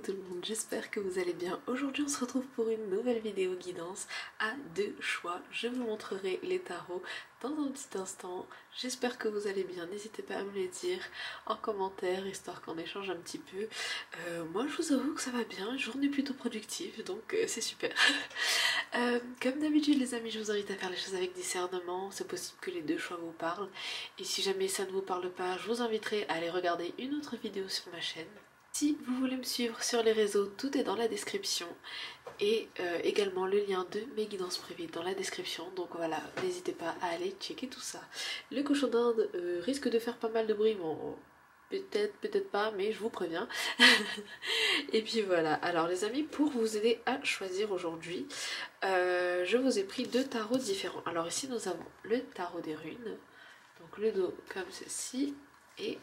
tout le monde, j'espère que vous allez bien. Aujourd'hui on se retrouve pour une nouvelle vidéo guidance à deux choix. Je vous montrerai les tarots dans un petit instant. J'espère que vous allez bien, n'hésitez pas à me le dire en commentaire, histoire qu'on échange un petit peu. Moi je vous avoue que ça va bien, journée plutôt productive, donc c'est super. Comme d'habitude les amis, je vous invite à faire les choses avec discernement, c'est possible que les deux choix vous parlent. Et si jamais ça ne vous parle pas, je vous inviterai à aller regarder une autre vidéo sur ma chaîne. Si vous voulez me suivre sur les réseaux, tout est dans la description et également le lien de mes guidances privées dans la description. Donc voilà, n'hésitez pas à aller checker tout ça. Le cochon d'Inde risque de faire pas mal de bruit, bon peut-être, peut-être pas, mais je vous préviens. Et puis voilà, alors les amis, pour vous aider à choisir aujourd'hui, je vous ai pris deux tarots différents. Alors ici nous avons le tarot des runes, donc le dos comme ceci et...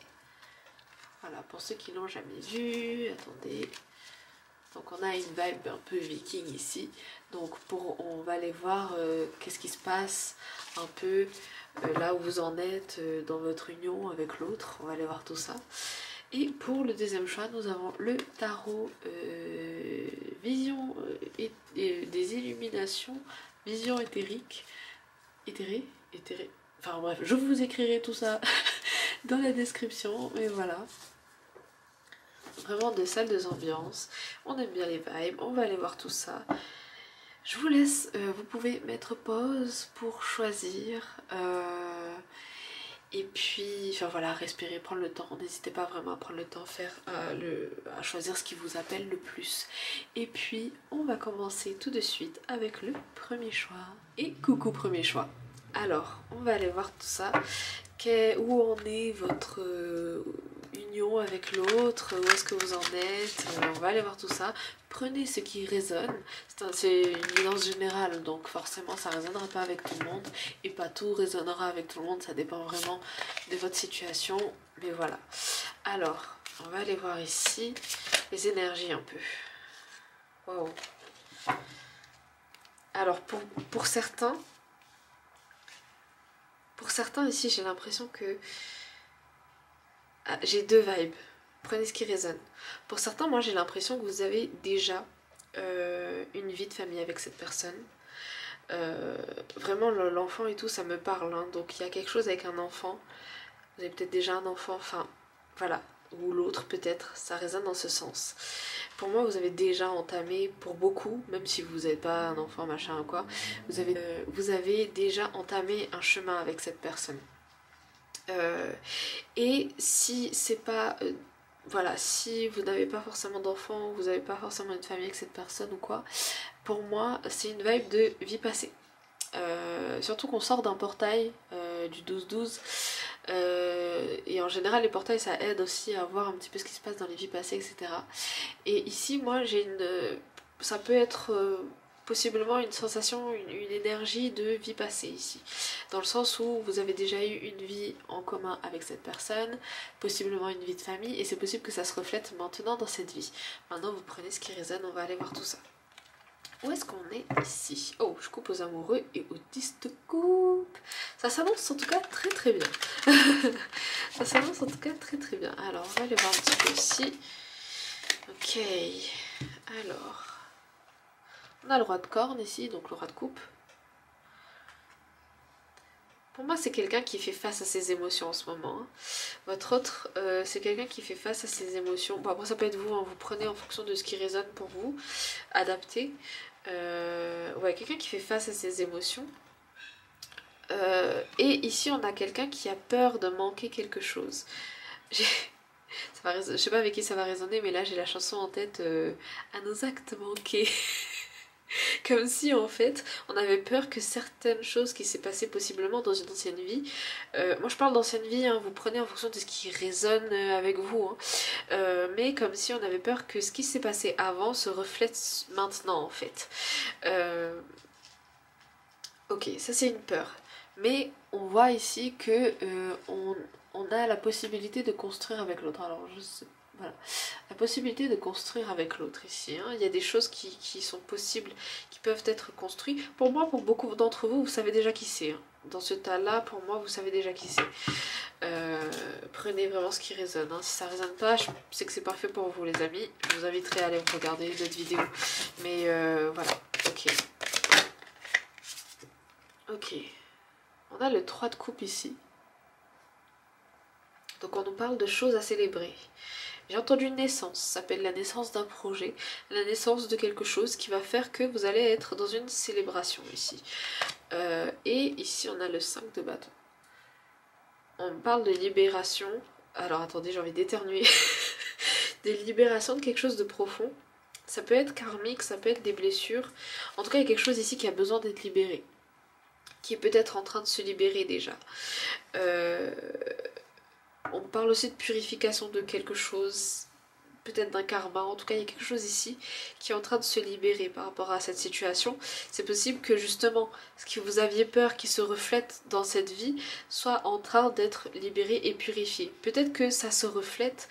Voilà, pour ceux qui l'ont jamais vu, attendez. Donc on a une vibe un peu viking ici. Donc on va aller voir qu'est-ce qui se passe un peu là où vous en êtes dans votre union avec l'autre. On va aller voir tout ça. Et pour le deuxième choix, nous avons le tarot vision des illuminations, vision éthérique. Éthérée. Enfin bref, je vous écrirai tout ça dans la description. Mais voilà. Vraiment des salles de ambiance, on aime bien les vibes, on va aller voir tout ça. Je vous laisse, vous pouvez mettre pause pour choisir et puis enfin voilà, respirer, prendre le temps, n'hésitez pas vraiment à prendre le temps, à choisir ce qui vous appelle le plus. Et puis on va commencer tout de suite avec le premier choix. Et coucou premier choix. Alors on va aller voir tout ça, où en est votre union avec l'autre, où est-ce que vous en êtes, on va aller voir tout ça. Prenez ce qui résonne, c'est une guidance générale, donc forcément ça ne résonnera pas avec tout le monde, et pas tout résonnera avec tout le monde, ça dépend vraiment de votre situation, mais voilà. Alors, on va aller voir ici les énergies un peu. Wow. Alors pour certains ici j'ai l'impression que j'ai deux vibes. Prenez ce qui résonne. Pour certains, moi j'ai l'impression que vous avez déjà une vie de famille avec cette personne. Vraiment l'enfant et tout ça me parle, hein. Donc il y a quelque chose avec un enfant. Vous avez peut-être déjà un enfant, enfin voilà. Ou l'autre peut-être, ça résonne dans ce sens. Pour moi vous avez déjà entamé, pour beaucoup, même si vous n'êtes pas un enfant machin ou quoi, vous avez déjà entamé un chemin avec cette personne. Et si c'est pas voilà, si vous n'avez pas forcément d'enfants, vous n'avez pas forcément une famille avec cette personne ou quoi, pour moi c'est une vibe de vie passée. Surtout qu'on sort d'un portail du 12-12 et en général les portails ça aide aussi à voir un petit peu ce qui se passe dans les vies passées, etc. Et ici moi j'ai ça peut être possiblement une sensation, une énergie de vie passée ici, dans le sens où vous avez déjà eu une vie en commun avec cette personne, possiblement une vie de famille, et c'est possible que ça se reflète maintenant dans cette vie. Maintenant vous prenez ce qui résonne, on va aller voir tout ça. Où est-ce qu'on est ici? Oh, je coupe aux amoureux et autistes coupe. Ça s'annonce en tout cas très très bien. Ça s'annonce en tout cas très très bien. Alors on va aller voir un petit peu ici. Ok, alors... On a le roi de corne ici, donc le roi de coupe. Pour moi, c'est quelqu'un qui fait face à ses émotions en ce moment. Hein. Votre autre, c'est quelqu'un qui fait face à ses émotions. Bon, après, ça peut être vous, hein, vous prenez en fonction de ce qui résonne pour vous, adapté. Ouais, quelqu'un qui fait face à ses émotions. Et ici, on a quelqu'un qui a peur de manquer quelque chose. Je sais pas avec qui ça va résonner, mais là, j'ai la chanson en tête, à nos actes manqués. Comme si en fait on avait peur que certaines choses qui s'est passées possiblement dans une ancienne vie, moi je parle d'ancienne vie, hein, vous prenez en fonction de ce qui résonne avec vous, hein, mais comme si on avait peur que ce qui s'est passé avant se reflète maintenant en fait. Ok, ça c'est une peur, mais on voit ici que on a la possibilité de construire avec l'autre. Alors je sais. Voilà, la possibilité de construire avec l'autre ici. Hein. Il y a des choses qui sont possibles, qui peuvent être construites. Pour moi, pour beaucoup d'entre vous, vous savez déjà qui c'est. Hein. dans ce tas-là, pour moi, vous savez déjà qui c'est. Prenez vraiment ce qui résonne. Hein. Si ça résonne pas, je sais que c'est parfait pour vous, les amis. Je vous inviterai à aller regarder d'autres vidéos. Mais voilà, ok. Ok. On a le 3 de coupe ici. Donc on nous parle de choses à célébrer. J'ai entendu une naissance, ça s'appelle la naissance d'un projet, la naissance de quelque chose qui va faire que vous allez être dans une célébration ici. Et ici on a le 5 de bâton. On parle de libération. Alors attendez, j'ai envie d'éternuer. Des libérations de quelque chose de profond. Ça peut être karmique, ça peut être des blessures. En tout cas, il y a quelque chose ici qui a besoin d'être libéré. Qui est peut-être en train de se libérer déjà. On parle aussi de purification de quelque chose. Peut-être d'un karma. En tout cas, il y a quelque chose ici qui est en train de se libérer par rapport à cette situation. C'est possible que justement, ce que vous aviez peur qui se reflète dans cette vie soit en train d'être libéré et purifié. Peut-être que ça se reflète,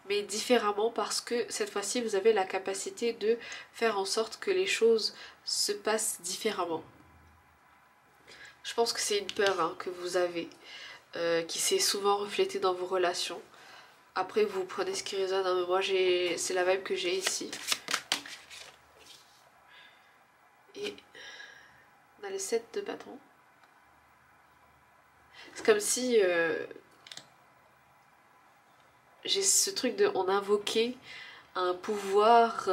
mais différemment parce que cette fois-ci, vous avez la capacité de faire en sorte que les choses se passent différemment. Je pense que c'est une peur hein, que vous avez, qui s'est souvent reflétée dans vos relations. Après, vous prenez ce qui résonne. Hein, moi, c'est la vibe que j'ai ici. Et on a le 7 de bâton. C'est comme si j'ai ce truc de on invoquait un pouvoir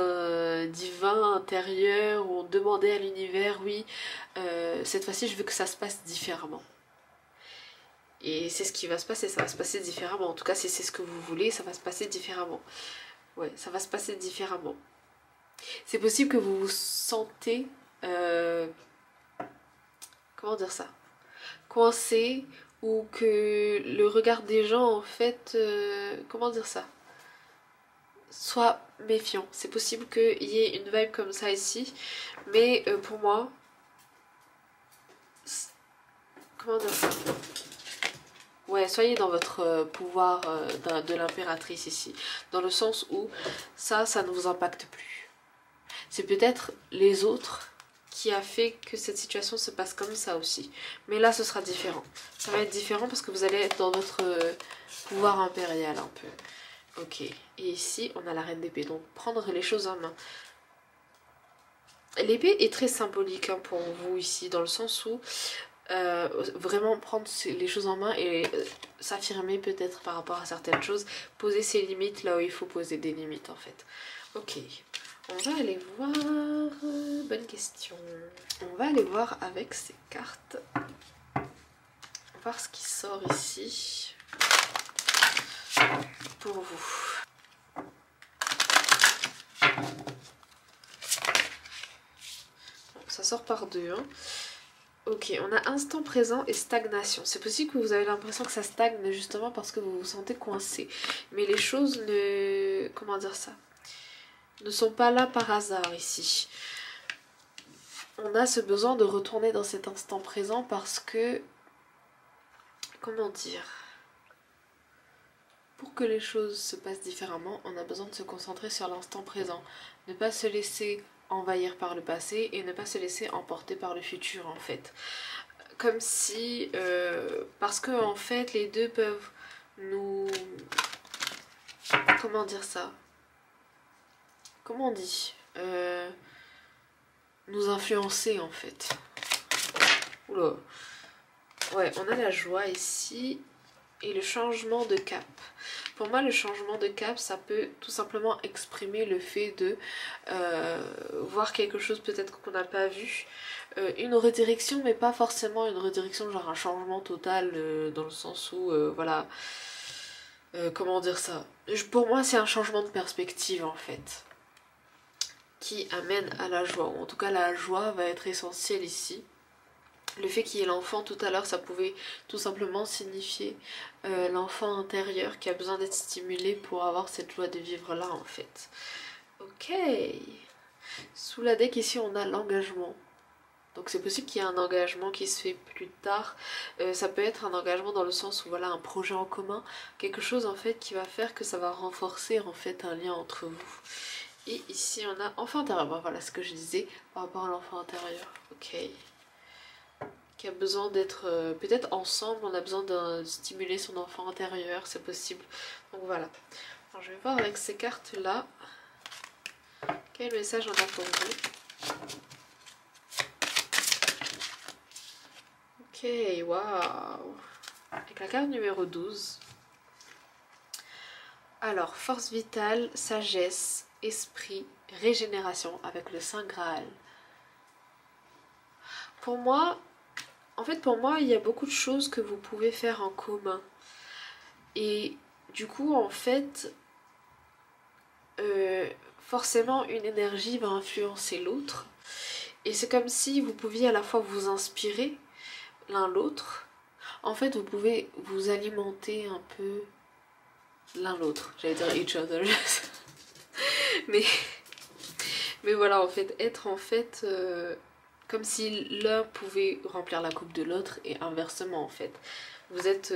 divin intérieur où on demandait à l'univers, oui, cette fois-ci je veux que ça se passe différemment. Et c'est ce qui va se passer, ça va se passer différemment. En tout cas, si c'est ce que vous voulez, ça va se passer différemment. Ouais, ça va se passer différemment. C'est possible que vous vous sentez... comment dire ça? Coincé, ou que le regard des gens, en fait... comment dire ça? Soit méfiant. C'est possible qu'il y ait une vibe comme ça ici. Mais pour moi... Comment dire ça? Ouais, soyez dans votre pouvoir de l'impératrice ici. Dans le sens où ça ne vous impacte plus. C'est peut-être les autres qui a fait que cette situation se passe comme ça aussi. Mais là, ce sera différent. Ça va être différent parce que vous allez être dans votre pouvoir impérial un peu. Ok. Et ici, on a la reine d'épée. Donc, prendre les choses en main. L'épée est très symbolique hein, pour vous ici, dans le sens où vraiment prendre les choses en main et s'affirmer peut-être par rapport à certaines choses, poser ses limites là où il faut poser des limites en fait. Ok, on va aller voir, bonne question, on va aller voir avec ces cartes, voir ce qui sort ici pour vous. Bon, ça sort par deux hein. Ok, on a instant présent et stagnation. C'est possible que vous avez l'impression que ça stagne justement parce que vous vous sentez coincé. Mais les choses ne... comment dire ça? Ne sont pas là par hasard ici. On a ce besoin de retourner dans cet instant présent parce que... comment dire? Pour que les choses se passent différemment, on a besoin de se concentrer sur l'instant présent. Ne pas se laisser envahir par le passé et ne pas se laisser emporter par le futur en fait. Comme si... parce que en fait les deux peuvent nous... comment dire ça? Comment on dit? Nous influencer en fait. Oula. Ouais, on a la joie ici et le changement de cap. Pour moi, le changement de cap, ça peut tout simplement exprimer le fait de voir quelque chose peut-être qu'on n'a pas vu. Une redirection, mais pas forcément une redirection, genre un changement total, dans le sens où, voilà, comment dire ça? Pour moi, c'est un changement de perspective, en fait, qui amène à la joie, ou en tout cas, la joie va être essentielle ici. Le fait qu'il y ait l'enfant tout à l'heure, ça pouvait tout simplement signifier l'enfant intérieur qui a besoin d'être stimulé pour avoir cette joie de vivre là en fait. Ok. Sous la deck ici on a l'engagement. Donc c'est possible qu'il y ait un engagement qui se fait plus tard. Ça peut être un engagement dans le sens où voilà un projet en commun. Quelque chose en fait qui va faire que ça va renforcer en fait un lien entre vous. Et ici on a enfant intérieur. Bon, voilà ce que je disais par rapport à l'enfant intérieur. Ok. qui a besoin d'être peut-être ensemble, on a besoin de stimuler son enfant intérieur, c'est possible. Donc voilà. Alors je vais voir avec ces cartes-là quel message on a pour vous. Ok, waouh. Avec la carte numéro 12. Alors, force vitale, sagesse, esprit, régénération avec le Saint Graal. Pour moi, il y a beaucoup de choses que vous pouvez faire en commun. Et du coup, en fait, forcément, une énergie va influencer l'autre. Et c'est comme si vous pouviez à la fois vous inspirer l'un l'autre. En fait, vous pouvez vous alimenter un peu l'un l'autre. J'allais dire each other. mais voilà, en fait, être en fait comme si l'un pouvait remplir la coupe de l'autre et inversement en fait. Vous êtes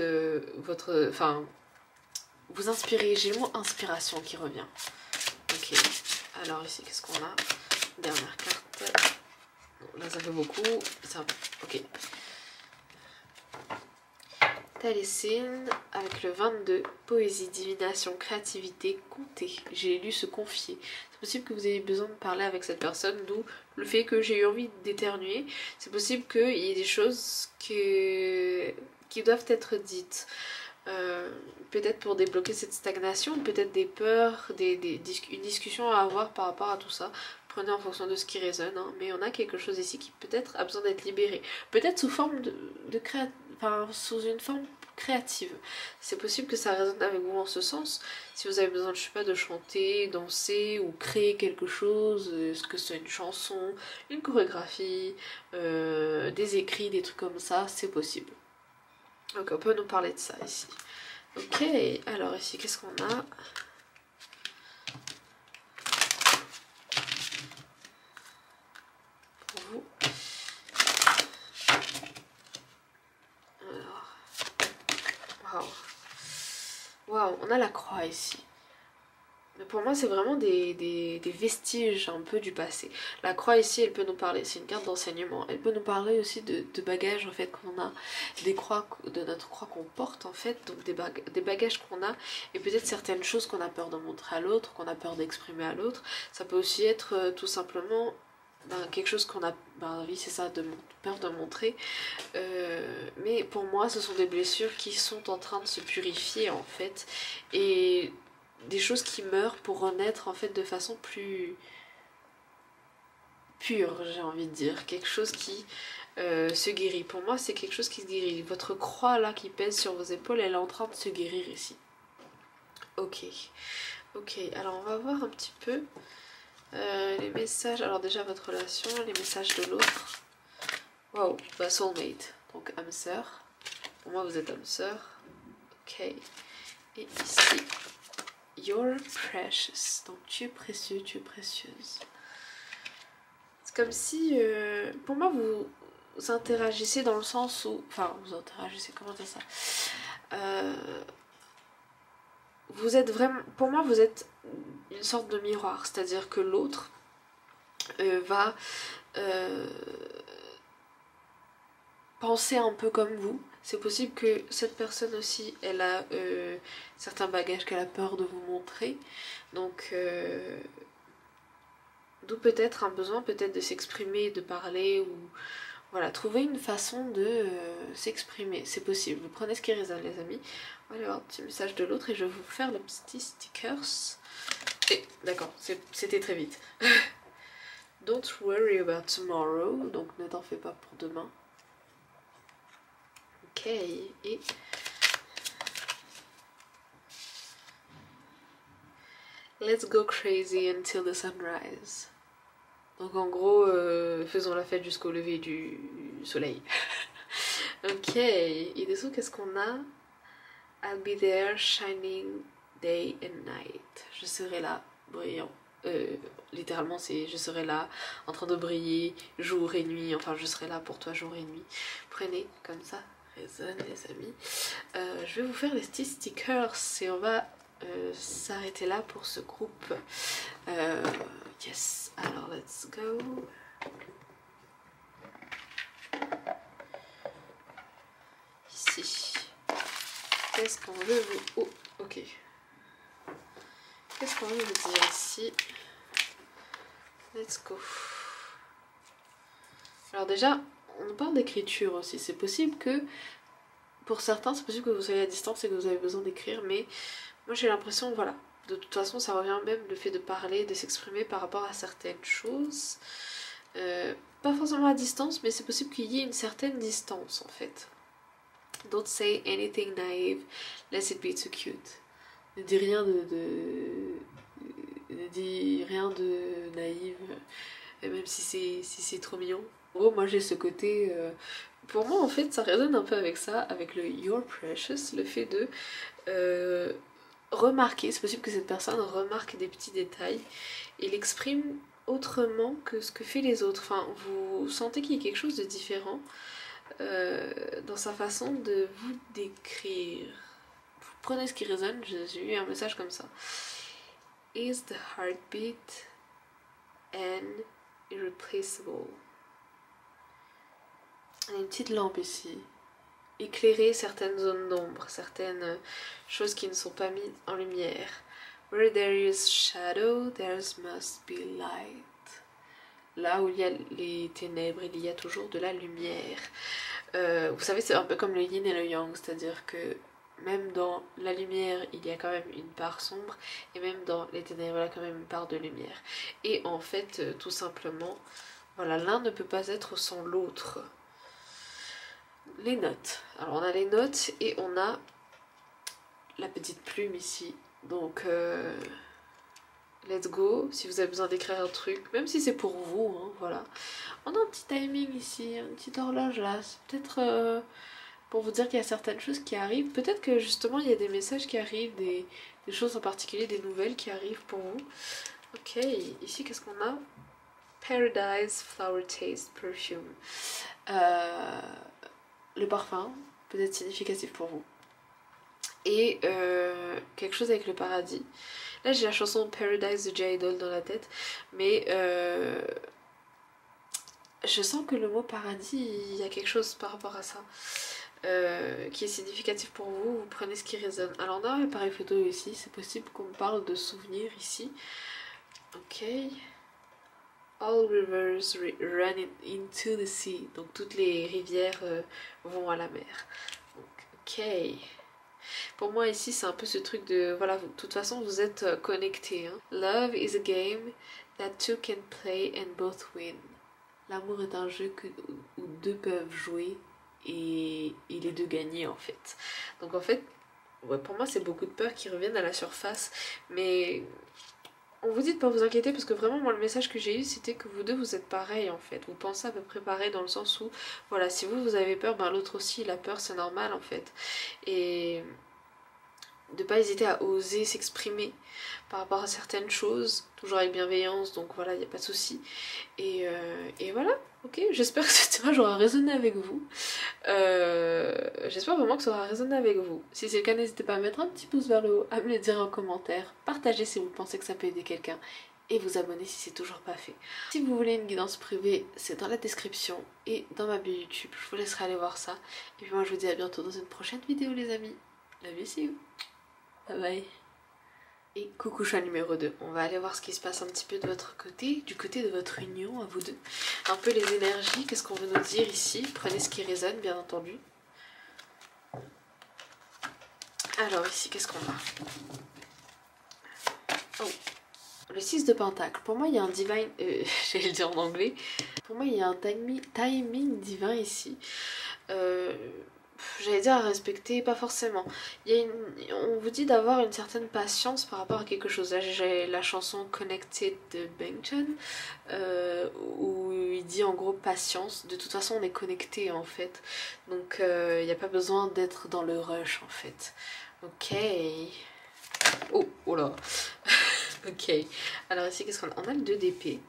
vous inspirez, j'ai le mot inspiration qui revient. Ok, alors ici qu'est-ce qu'on a? Dernière carte. Bon, là ça fait beaucoup, ça, ok. Taliesin avec le 22, poésie, divination, créativité, compter. J'ai lu se confier. C'est possible que vous ayez besoin de parler avec cette personne, d'où le fait que j'ai eu envie d'éternuer. C'est possible qu'il y ait des choses qui doivent être dites. Peut-être pour débloquer cette stagnation, peut-être des peurs, une discussion à avoir par rapport à tout ça. Prenez en fonction de ce qui résonne, hein. Mais on a quelque chose ici qui peut-être a besoin d'être libéré. Peut-être sous forme sous une forme créative. C'est possible que ça résonne avec vous en ce sens. Si vous avez besoin, je sais pas, de chanter, danser ou créer quelque chose, est-ce que c'est une chanson, une chorégraphie, des écrits, des trucs comme ça, c'est possible. Donc on peut nous parler de ça ici. Ok, alors ici qu'est-ce qu'on a? Pour vous. Alors, waouh, on a la croix ici. Mais pour moi, c'est vraiment des vestiges un peu du passé. La croix ici, elle peut nous parler, c'est une carte d'enseignement. Elle peut nous parler aussi de bagages en fait qu'on a, des croix, de notre croix qu'on porte en fait, donc des bagages qu'on a, et peut-être certaines choses qu'on a peur de montrer à l'autre, qu'on a peur d'exprimer à l'autre. Ça peut aussi être tout simplement quelque chose qu'on a, oui c'est ça, peur de montrer. Mais pour moi, ce sont des blessures qui sont en train de se purifier en fait, et des choses qui meurent pour renaître en fait de façon plus pure, j'ai envie de dire, quelque chose qui se guérit. Pour moi, c'est quelque chose qui se guérit. Votre croix là qui pèse sur vos épaules, elle est en train de se guérir ici. Ok, alors on va voir un petit peu les messages. Alors déjà votre relation, les messages de l'autre. Wow, soulmate, donc âme sœur. Pour moi, vous êtes âme sœur. Ok, et ici you're precious, donc tu es précieux, tu es précieuse. C'est comme si, pour moi, vous interagissez dans le sens où, enfin, vous interagissez, comment dire ça, vous êtes vraiment, pour moi, vous êtes une sorte de miroir, c'est-à-dire que l'autre va penser un peu comme vous. C'est possible que cette personne aussi, elle a certains bagages qu'elle a peur de vous montrer. Donc, d'où peut-être un besoin peut-être de s'exprimer, de parler, ou voilà, trouver une façon de s'exprimer. C'est possible. Vous prenez ce qui résonne, les amis. On va aller voir un petit message de l'autre et je vais vous faire le petit stickers. Et d'accord, c'était très vite. Don't worry about tomorrow. Donc ne t'en fais pas pour demain. Ok, et let's go crazy until the sunrise. Donc en gros, faisons la fête jusqu'au lever du soleil. Ok, et dessous qu'est-ce qu'on a? I'll be there shining day and night. Je serai là, brillant. Littéralement c'est je serai là en train de briller jour et nuit. Enfin je serai là pour toi jour et nuit. Prenez comme ça. Résonne les amis. Je vais vous faire les petits stickers et on va s'arrêter là pour ce groupe. Yes, alors let's go. ici? Qu'est-ce qu'on veut vous... Oh, ok. Qu'est-ce qu'on veut vous dire ici? Let's go. Alors déjà, on parle d'écriture aussi. C'est possible que, pour certains, c'est possible que vous soyez à distance et que vous avez besoin d'écrire, mais moi j'ai l'impression, voilà, de toute façon ça revient même le fait de parler, de s'exprimer par rapport à certaines choses. Pas forcément à distance, mais c'est possible qu'il y ait une certaine distance en fait. Don't say anything naive, let it be too cute. Ne dis rien ne dis rien de naïf, même si c'est trop mignon. En gros, moi j'ai ce côté... pour moi en fait ça résonne un peu avec ça, avec le You're Precious, le fait de remarquer, c'est possible que cette personne remarque des petits détails et l'exprime autrement que ce que fait les autres. Enfin, vous sentez qu'il y a quelque chose de différent dans sa façon de vous décrire. Vous prenez ce qui résonne, j'ai eu un message comme ça. Is the heartbeat and irreplaceable? Il y a une petite lampe ici. Éclairer certaines zones d'ombre, certaines choses qui ne sont pas mises en lumière. Where there is shadow, there must be light. Là où il y a les ténèbres, il y a toujours de la lumière. Vous savez, c'est un peu comme le yin et le yang, c'est-à-dire que même dans la lumière, il y a quand même une part sombre, et même dans les ténèbres, il y a quand même une part de lumière. Et en fait, tout simplement, voilà, l'un ne peut pas être sans l'autre. Les notes. Alors on a les notes et on a la petite plume ici. Donc let's go. Si vous avez besoin d'écrire un truc, même si c'est pour vous, hein, voilà. On a un petit timing ici, une petite horloge là. C'est peut-être pour vous dire qu'il y a certaines choses qui arrivent. Peut-être que justement il y a des messages qui arrivent, des choses en particulier, des nouvelles qui arrivent pour vous. Ok, ici qu'est-ce qu'on a? Paradise Flower Taste Perfume. Le parfum peut être significatif pour vous. Et quelque chose avec le paradis. Là j'ai la chanson Paradise de J-Idol dans la tête, mais je sens que le mot paradis, il y a quelque chose par rapport à ça qui est significatif pour vous. Vous prenez ce qui résonne. Alors on a un appareil photo ici, c'est possible qu'on parle de souvenirs ici. Ok. All rivers run into the sea. Donc toutes les rivières vont à la mer. Donc, ok. Pour moi ici c'est un peu ce truc de... Voilà, de toute façon vous êtes connectés. Hein. Love is a game that two can play and both win. L'amour est un jeu où deux peuvent jouer et les deux gagner en fait. Donc en fait, ouais, pour moi c'est beaucoup de peurs qui reviennent à la surface. Mais... on vous dit de pas vous inquiéter parce que vraiment moi le message que j'ai eu c'était que vous deux vous êtes pareils en fait. Vous pensez à peu près pareil dans le sens où voilà, si vous avez peur, ben l'autre aussi il a peur, c'est normal en fait. Et de pas hésiter à oser s'exprimer par rapport à certaines choses, toujours avec bienveillance, donc voilà, il n'y a pas de souci. Et voilà, ok, j'espère que ce tirage aura résonné avec vous. J'espère vraiment que ça aura résonné avec vous. Si c'est le cas, n'hésitez pas à mettre un petit pouce vers le haut, à me le dire en commentaire, partagez si vous pensez que ça peut aider quelqu'un, et vous abonner si c'est toujours pas fait. Si vous voulez une guidance privée, c'est dans la description et dans ma bio YouTube, je vous laisserai aller voir ça. Et puis moi je vous dis à bientôt dans une prochaine vidéo les amis. Love you, see you. Bye bye. Et coucou choix numéro 2, on va aller voir ce qui se passe un petit peu de votre côté, du côté de votre union à vous deux. Un peu les énergies, qu'est-ce qu'on veut nous dire ici. Prenez ce qui résonne bien entendu. Alors ici qu'est-ce qu'on a? Oh, le 6 de pentacle. Pour moi il y a un divine... j'allais le dire en anglais. Pour moi il y a un timing divin ici. J'allais dire à respecter, pas forcément. On vous dit d'avoir une certaine patience par rapport à quelque chose. Là j'ai la chanson Connected de Bangchan où il dit en gros patience. De toute façon on est connecté en fait. Donc il n'y a pas besoin d'être dans le rush en fait. Ok. Oh là. Ok. Alors ici qu'est-ce qu'on a? On a le 2 d'épée.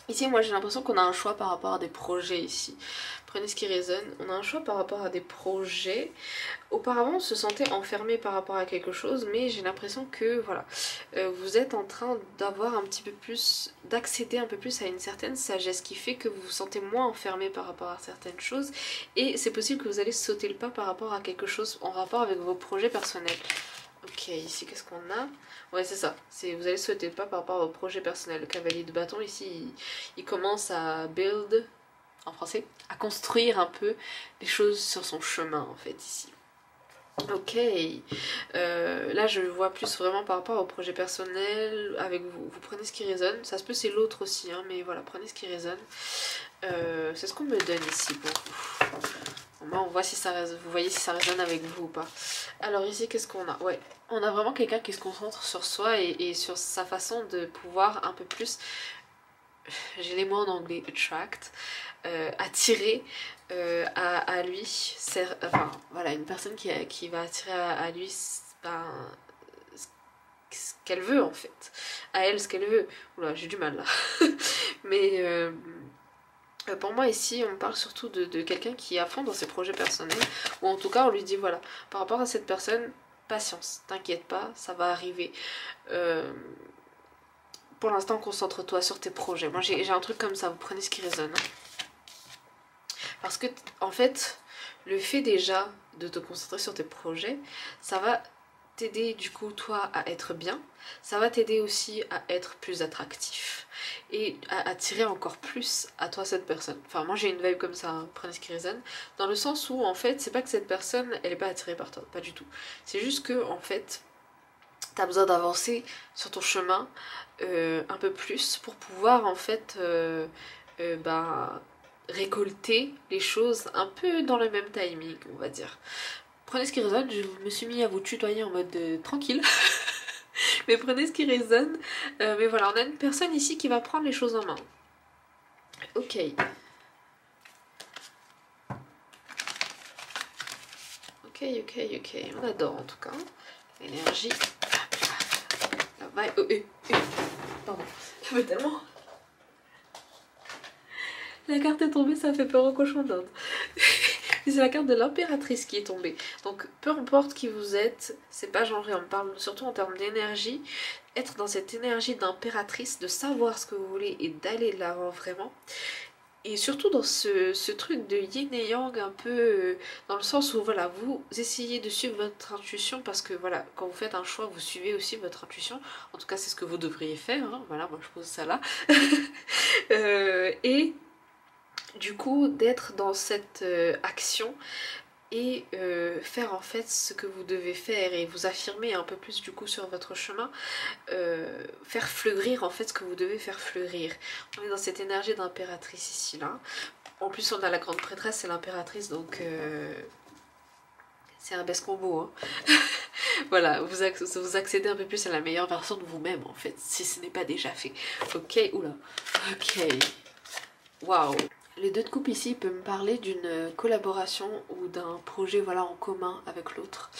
Ici, moi j'ai l'impression qu'on a un choix par rapport à des projets ici. Prenez ce qui résonne. On a un choix par rapport à des projets. Auparavant, on se sentait enfermé par rapport à quelque chose, mais j'ai l'impression que voilà, vous êtes en train d'avoir un petit peu plus, d'accéder un peu plus à une certaine sagesse qui fait que vous vous sentez moins enfermé par rapport à certaines choses. Et c'est possible que vous allez sauter le pas par rapport à quelque chose en rapport avec vos projets personnels. Ok, ici qu'est-ce qu'on a? Ouais, c'est ça. Vous allez sauter le pas par rapport au projet personnel. Le cavalier de bâton ici, il commence à build, en français, à construire un peu les choses sur son chemin en fait ici. Ok, là je vois plus vraiment par rapport au projet personnel avec vous. Vous prenez ce qui résonne. Ça se peut c'est l'autre aussi, hein, mais voilà, prenez ce qui résonne. C'est ce qu'on me donne ici pour vous. Moi, on voit si ça résonne, vous voyez si ça résonne avec vous ou pas. Alors ici, qu'est-ce qu'on a? Ouais, on a vraiment quelqu'un qui se concentre sur soi et sur sa façon de pouvoir un peu plus, j'ai les mots en anglais, attract, attirer à lui, enfin voilà, une personne qui va attirer à lui ben, ce qu'elle veut en fait, à elle ce qu'elle veut. Oula, j'ai du mal là. Mais pour moi ici on parle surtout de quelqu'un qui est à fond dans ses projets personnels, ou en tout cas on lui dit voilà, par rapport à cette personne, patience, t'inquiète pas, ça va arriver. Pour l'instant concentre-toi sur tes projets. Moi j'ai un truc comme ça, vous prenez ce qui résonne. Parce que en fait, le fait déjà de te concentrer sur tes projets, ça va t'aider du coup toi à être bien, ça va t'aider aussi à être plus attractif et à attirer encore plus à toi cette personne. Enfin moi j'ai une vibe comme ça, hein, prenez ce qui résonne, dans le sens où en fait c'est pas que cette personne elle est pas attirée par toi, pas du tout. C'est juste que en fait t'as besoin d'avancer sur ton chemin un peu plus pour pouvoir en fait bah, récolter les choses un peu dans le même timing on va dire. Prenez ce qui résonne, je me suis mis à vous tutoyer en mode tranquille. Mais prenez ce qui résonne. Mais voilà, on a une personne ici qui va prendre les choses en main. Ok. Ok. On adore en tout cas. L'énergie. La vibe. Pardon. Ça fait tellement. La carte est tombée, ça fait peur au cochon d'Inde. C'est la carte de l'impératrice qui est tombée. Donc peu importe qui vous êtes, c'est pas genré, on parle surtout en termes d'énergie. Être dans cette énergie d'impératrice, de savoir ce que vous voulez et d'aller de l'avant vraiment. Et surtout dans ce truc de yin et yang un peu, dans le sens où voilà, vous essayez de suivre votre intuition parce que voilà, quand vous faites un choix, vous suivez aussi votre intuition. En tout cas, c'est ce que vous devriez faire, hein. Voilà, moi je pose ça là. Et du coup d'être dans cette action et faire en fait ce que vous devez faire et vous affirmer un peu plus du coup sur votre chemin, faire fleurir en fait ce que vous devez faire fleurir. On est dans cette énergie d'impératrice ici là. En plus on a la grande prêtresse et l'impératrice, donc c'est un best combo, hein. Voilà, vous accédez un peu plus à la meilleure version de vous-même en fait, si ce n'est pas déjà fait. Ok, oula, ok, waouh. Les deux de coupe ici peuvent me parler d'une collaboration ou d'un projet voilà, en commun avec l'autre.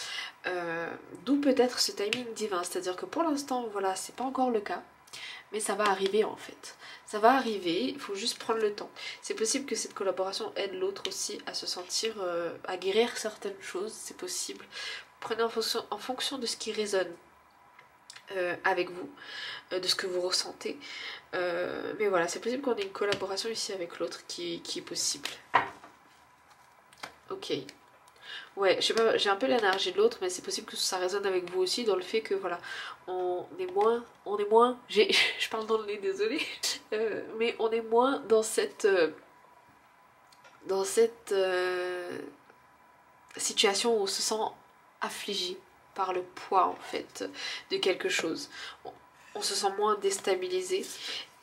D'où peut-être ce timing divin, c'est-à-dire que pour l'instant, voilà, c'est pas encore le cas, mais ça va arriver en fait. Ça va arriver, il faut juste prendre le temps. C'est possible que cette collaboration aide l'autre aussi à se sentir, à guérir certaines choses, c'est possible. Prenez en fonction de ce qui résonne avec vous, de ce que vous ressentez. Mais voilà, c'est possible qu'on ait une collaboration ici avec l'autre qui est possible. Ok. Ouais, je sais pas, j'ai un peu l'énergie de l'autre, mais c'est possible que ça résonne avec vous aussi dans le fait que voilà, on est moins, je parle dans le nez, désolée, mais on est moins dans cette situation où on se sent affligé par le poids en fait de quelque chose. On se sent moins déstabilisé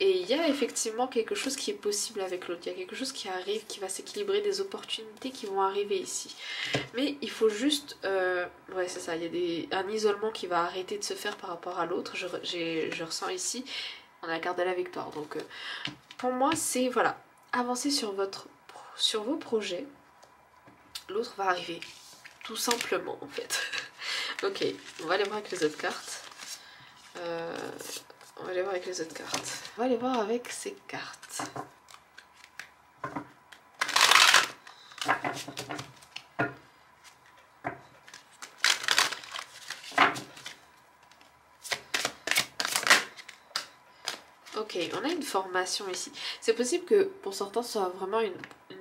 et il y a effectivement quelque chose qui est possible avec l'autre, il y a quelque chose qui arrive, qui va s'équilibrer, des opportunités qui vont arriver ici. Mais il faut juste, ouais c'est ça, il y a un isolement qui va arrêter de se faire par rapport à l'autre, je ressens ici, on a la carte de la victoire. Donc pour moi c'est, voilà, avancer sur vos projets, l'autre va arriver, tout simplement en fait. Ok, on va aller voir avec les autres cartes. Ouais, aller voir avec les autres cartes. On va aller voir avec ces cartes. Ok, on a une formation ici. C'est possible que pour certains ce soit vraiment une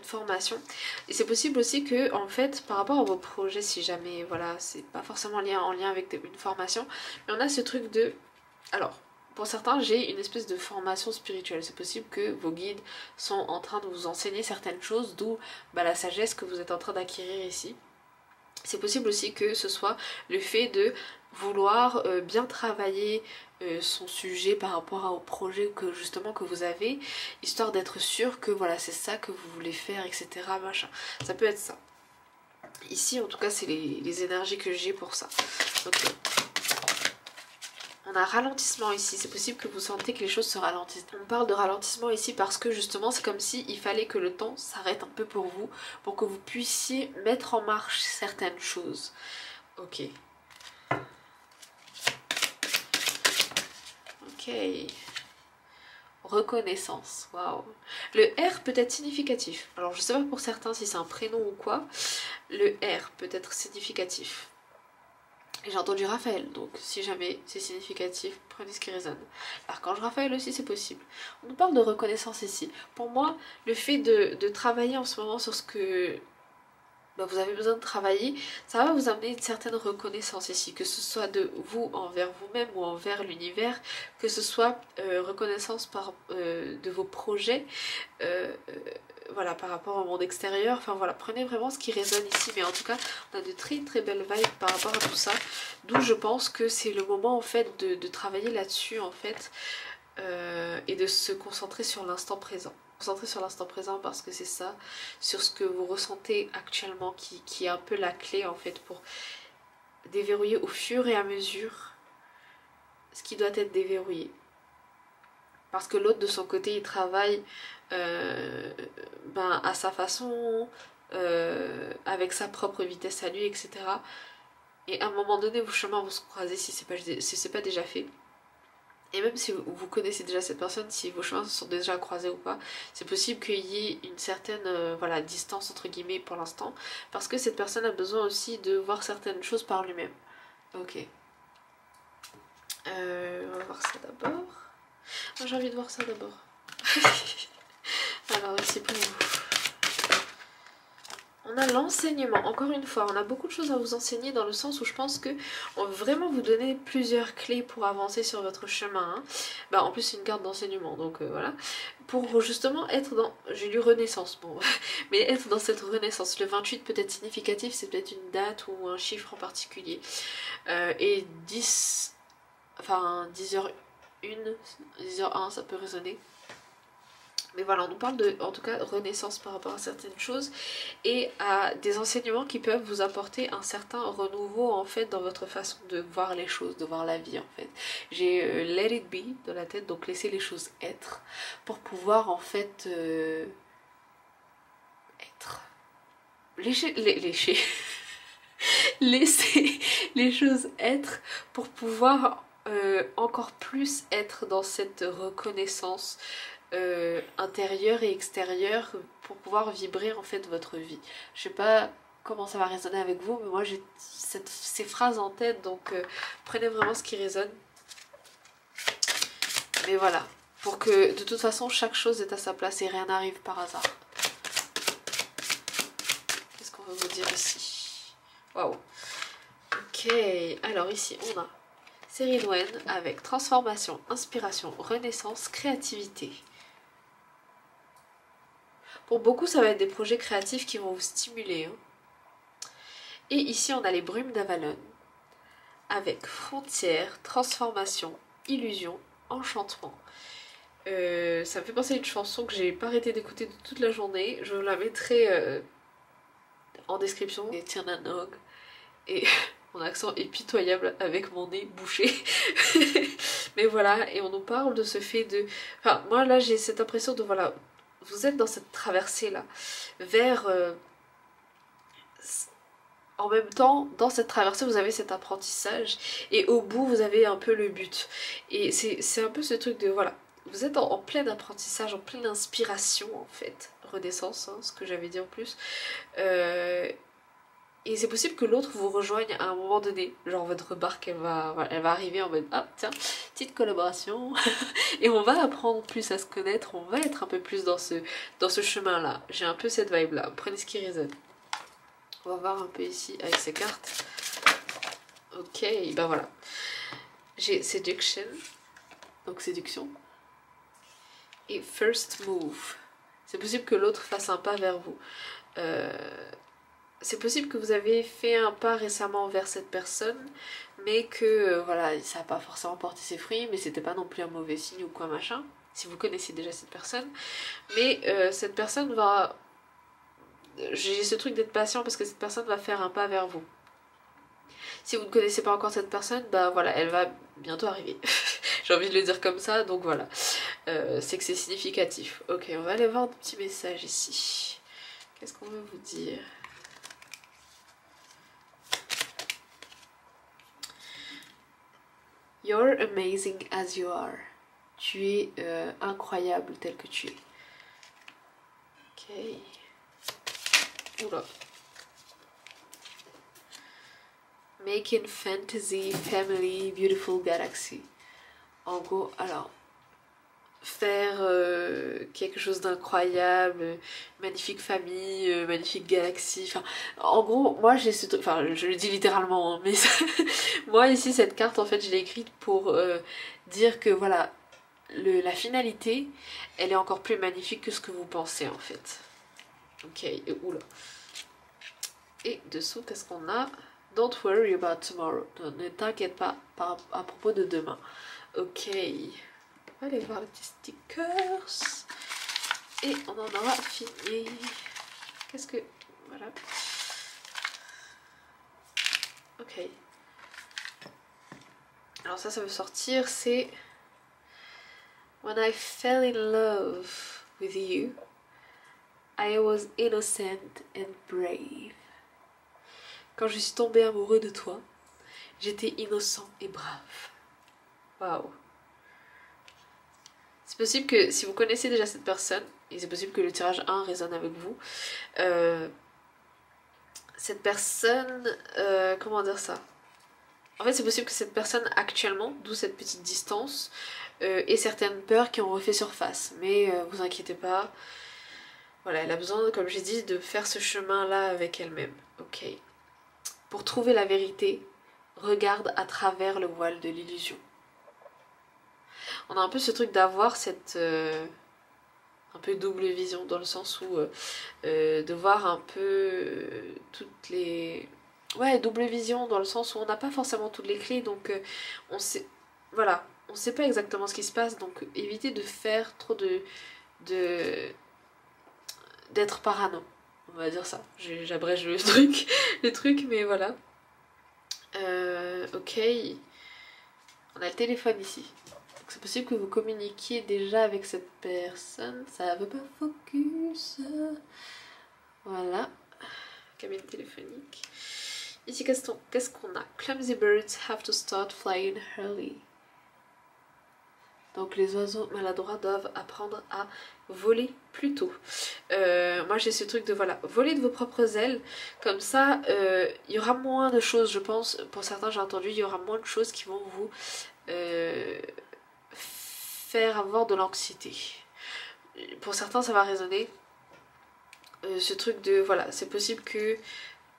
formation. Et c'est possible aussi que, en fait, par rapport à vos projets, si jamais, voilà, c'est pas forcément en lien avec une formation, mais on a ce truc de... Alors, pour certains, j'ai une espèce de formation spirituelle. C'est possible que vos guides sont en train de vous enseigner certaines choses, d'où la sagesse que vous êtes en train d'acquérir ici. C'est possible aussi que ce soit le fait de vouloir bien travailler son sujet par rapport au projet que justement que vous avez, histoire d'être sûr que voilà c'est ça que vous voulez faire, etc. Machin. Ça peut être ça. Ici en tout cas c'est les énergies que j'ai pour ça. Donc, on a ralentissement ici, c'est possible que vous sentez que les choses se ralentissent. On parle de ralentissement ici parce que justement c'est comme si il fallait que le temps s'arrête un peu pour vous, pour que vous puissiez mettre en marche certaines choses. Ok. Ok. Reconnaissance, waouh. Le R peut être significatif. Alors je sais pas pour certains si c'est un prénom ou quoi. Le R peut être significatif. Et j'ai entendu Raphaël, donc si jamais c'est significatif, prenez ce qui résonne. L'archange Raphaël aussi c'est possible. On nous parle de reconnaissance ici. Pour moi, le fait de travailler en ce moment sur ce que vous avez besoin de travailler, ça va vous amener une certaine reconnaissance ici, que ce soit de vous envers vous-même ou envers l'univers, que ce soit reconnaissance de vos projets, voilà, par rapport au monde extérieur. Enfin voilà, prenez vraiment ce qui résonne ici, mais en tout cas on a de très très belles vibes par rapport à tout ça, d'où je pense que c'est le moment en fait de travailler là-dessus en fait, et de se concentrer sur l'instant présent. Concentrer sur l'instant présent parce que c'est ça, sur ce que vous ressentez actuellement qui est un peu la clé en fait pour déverrouiller au fur et à mesure ce qui doit être déverrouillé. Parce que l'autre de son côté il travaille à sa façon, avec sa propre vitesse à lui, etc. Et à un moment donné vos chemins vont se croiser si c'est pas déjà fait. Et même si vous connaissez déjà cette personne, si vos chemins se sont déjà croisés ou pas, c'est possible qu'il y ait une certaine distance entre guillemets pour l'instant, parce que cette personne a besoin aussi de voir certaines choses par lui-même. Ok. On va voir ça d'abord. J'ai envie de voir ça d'abord. Alors ici pour vous. On a l'enseignement, encore une fois, on a beaucoup de choses à vous enseigner dans le sens où je pense que on veut vraiment vous donner plusieurs clés pour avancer sur votre chemin. Hein. En plus c'est une carte d'enseignement, donc voilà. Pour justement être dans, j'ai lu renaissance, bon, mais être dans cette renaissance. Le 28 peut être significatif, c'est peut-être une date ou un chiffre en particulier. Et 10, enfin 10h01, 10h01 ça peut résonner. Mais voilà, on nous parle de, en tout cas, renaissance par rapport à certaines choses et à des enseignements qui peuvent vous apporter un certain renouveau en fait dans votre façon de voir les choses, de voir la vie en fait. J'ai let it be dans la tête, donc laisser les choses être pour pouvoir en fait être. Laisser les choses être pour pouvoir encore plus être dans cette reconnaissance intérieure et extérieure pour pouvoir vibrer en fait votre vie. Je sais pas comment ça va résonner avec vous, mais moi j'ai ces phrases en tête, donc prenez vraiment ce qui résonne. Mais voilà, pour que de toute façon chaque chose est à sa place et rien n'arrive par hasard. Qu'est-ce qu'on va vous dire ici? Waouh. Ok, alors ici on a Cyril Wen avec transformation, inspiration, renaissance, créativité. Pour beaucoup, ça va être des projets créatifs qui vont vous stimuler. Hein. Et ici, on a les brumes d'Avalon avec frontières, transformation, illusion, enchantement. Ça me fait penser à une chanson que j'ai pas arrêté d'écouter de toute la journée. Je la mettrai en description. Et Tierna Nog. Et mon accent est pitoyable avec mon nez bouché. Mais voilà, et on nous parle de ce fait de... Enfin, moi là, j'ai cette impression de... Voilà, vous êtes dans cette traversée là vers en même temps, dans cette traversée, vous avez cet apprentissage et au bout, vous avez un peu le but. Et c'est un peu ce truc de, voilà, vous êtes en plein apprentissage, en pleine inspiration en fait. Renaissance, hein, ce que j'avais dit en plus. Et c'est possible que l'autre vous rejoigne à un moment donné. Genre votre barque, voilà, elle va arriver en mode, ah tiens, petite collaboration. Et on va apprendre plus à se connaître, on va être un peu plus dans ce chemin-là. J'ai un peu cette vibe-là. Prenez ce qui résonne. On va voir un peu ici avec ces cartes. Ok, ben voilà. J'ai Seduction, donc séduction. Et First Move. C'est possible que l'autre fasse un pas vers vous. C'est possible que vous avez fait un pas récemment vers cette personne, mais que voilà, ça n'a pas forcément porté ses fruits, mais c'était pas non plus un mauvais signe ou quoi machin, si vous connaissez déjà cette personne. Mais cette personne va... J'ai ce truc d'être patient parce que cette personne va faire un pas vers vous. Si vous ne connaissez pas encore cette personne, bah voilà, elle va bientôt arriver. J'ai envie de le dire comme ça, donc voilà. C'est que c'est significatif. Ok, on va aller voir des petits messages ici. Qu'est-ce qu'on veut vous dire ? You're amazing as you are. Tu es incroyable tel que tu es. Ok. Oula. Making fantasy, family, beautiful galaxy. En gros, alors, faire quelque chose d'incroyable, magnifique famille, magnifique galaxie. Enfin, en gros, moi j'ai ce truc, enfin, je le dis littéralement, hein, mais moi ici cette carte en fait, je l'ai écrite pour dire que voilà, la finalité, elle est encore plus magnifique que ce que vous pensez en fait. Ok, et oula. Et dessous, qu'est-ce qu'on a? Don't worry about tomorrow. Ne t'inquiète pas à propos de demain. Ok. On va aller voir les petits stickers. Et on en aura fini. Qu'est-ce que... Voilà. Ok. Alors ça veut sortir, c'est... When I fell in love with you, I was innocent and brave. Quand je suis tombée amoureux de toi, j'étais innocent et brave. Waouh. C'est possible que si vous connaissez déjà cette personne, et c'est possible que le tirage 1 résonne avec vous, cette personne, comment dire ça? En fait, c'est possible que cette personne actuellement, d'où cette petite distance, ait certaines peurs qui ont refait surface. Mais vous inquiétez pas, voilà, elle a besoin, comme j'ai dit, de faire ce chemin-là avec elle-même. Ok. Pour trouver la vérité, regarde à travers le voile de l'illusion. On a un peu ce truc d'avoir cette un peu double vision, dans le sens où de voir un peu toutes les... Ouais, double vision, dans le sens où on n'a pas forcément toutes les clés, donc on sait... Voilà, on sait pas exactement ce qui se passe, donc évitez de faire trop d'être parano, on va dire ça. J'abrège le truc, mais voilà. Ok, on a le téléphone ici. C'est possible que vous communiquiez déjà avec cette personne. Ça veut pas focus. Voilà. Cabine téléphonique. Ici, qu'est-ce qu'on a? Clumsy birds have to start flying early. Donc les oiseaux maladroits doivent apprendre à voler plus tôt. Moi j'ai ce truc de voilà, voler de vos propres ailes. Comme ça, il y aura moins de choses, je pense. Pour certains, j'ai entendu, il y aura moins de choses qui vont vous... faire avoir de l'anxiété. Pour certains ça va résonner, ce truc de voilà, c'est possible que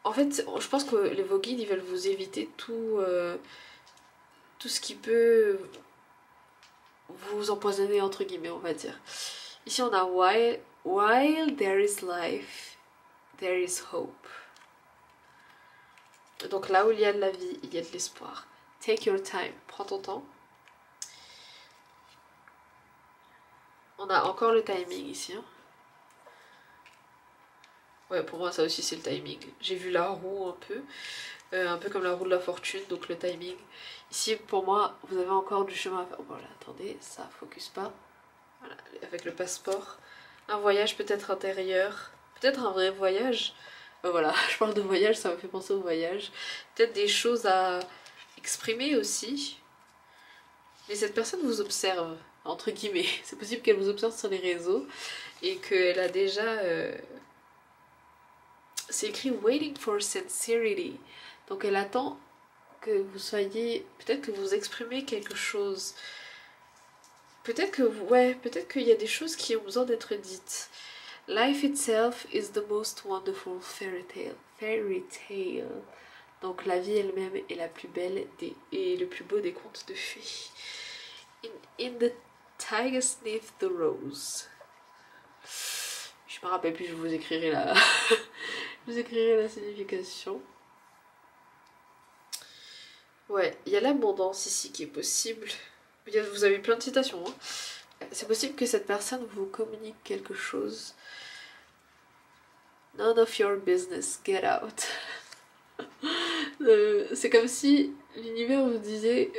en fait je pense que vos guides ils veulent vous éviter tout ce qui peut vous empoisonner entre guillemets, on va dire. Ici on a while there is life there is hope. Donc là où il y a de la vie, il y a de l'espoir. Take your time, prends ton temps. On a encore le timing ici. Hein. Ouais, pour moi ça aussi c'est le timing. J'ai vu la roue un peu comme la roue de la fortune, donc le timing. Ici pour moi vous avez encore du chemin à faire. Voilà, attendez, ça focus pas. Voilà, avec le passeport. Un voyage peut-être intérieur, peut-être un vrai voyage. Voilà, je parle de voyage, ça me fait penser au voyage. Peut-être des choses à exprimer aussi. Mais cette personne vous observe, entre guillemets. C'est possible qu'elle vous observe sur les réseaux et qu'elle a déjà... C'est écrit waiting for sincerity. Donc elle attend que vous soyez... Peut-être que vous exprimez quelque chose. Peut-être que peut-être qu'il y a des choses qui ont besoin d'être dites. Life itself is the most wonderful fairy tale. Fairy tale. Donc la vie elle-même est la plus belle et le plus beau des contes de fées. In the tiger sniffed the rose. Je me rappelle plus, je vous écrirai la... je vous écrirai la signification. Ouais, il y a l'abondance ici qui est possible. Vous avez plein de citations. Hein. C'est possible que cette personne vous communique quelque chose. None of your business, get out. C'est comme si l'univers vous disait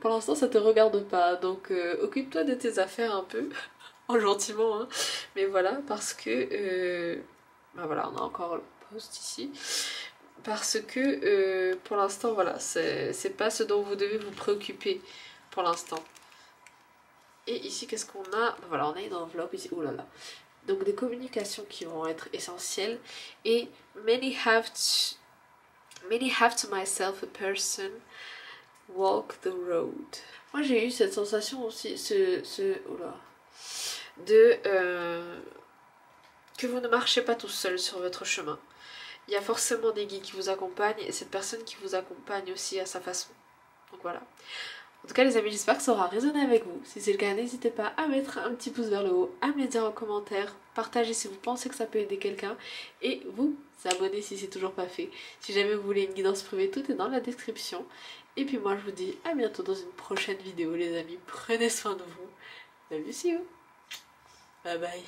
pour l'instant ça te regarde pas, donc occupe-toi de tes affaires un peu, en gentiment, hein. Mais voilà, parce que ben voilà, on a encore le post ici, parce que pour l'instant voilà, c'est pas ce dont vous devez vous préoccuper pour l'instant. Et ici qu'est-ce qu'on a? Ben voilà, on a une enveloppe ici, oh là là. Donc des communications qui vont être essentielles, et many have to myself a person walk the road. Moi j'ai eu cette sensation aussi, que vous ne marchez pas tout seul sur votre chemin. Il y a forcément des guides qui vous accompagnent et cette personne qui vous accompagne aussi à sa façon. Donc voilà. En tout cas les amis, j'espère que ça aura résonné avec vous. Si c'est le cas, n'hésitez pas à mettre un petit pouce vers le haut, à me le dire en commentaire, partagez si vous pensez que ça peut aider quelqu'un et vous abonner si c'est toujours pas fait. Si jamais vous voulez une guidance privée, tout est dans la description. Et puis moi je vous dis à bientôt dans une prochaine vidéo les amis. Prenez soin de vous. I miss you. Bye bye.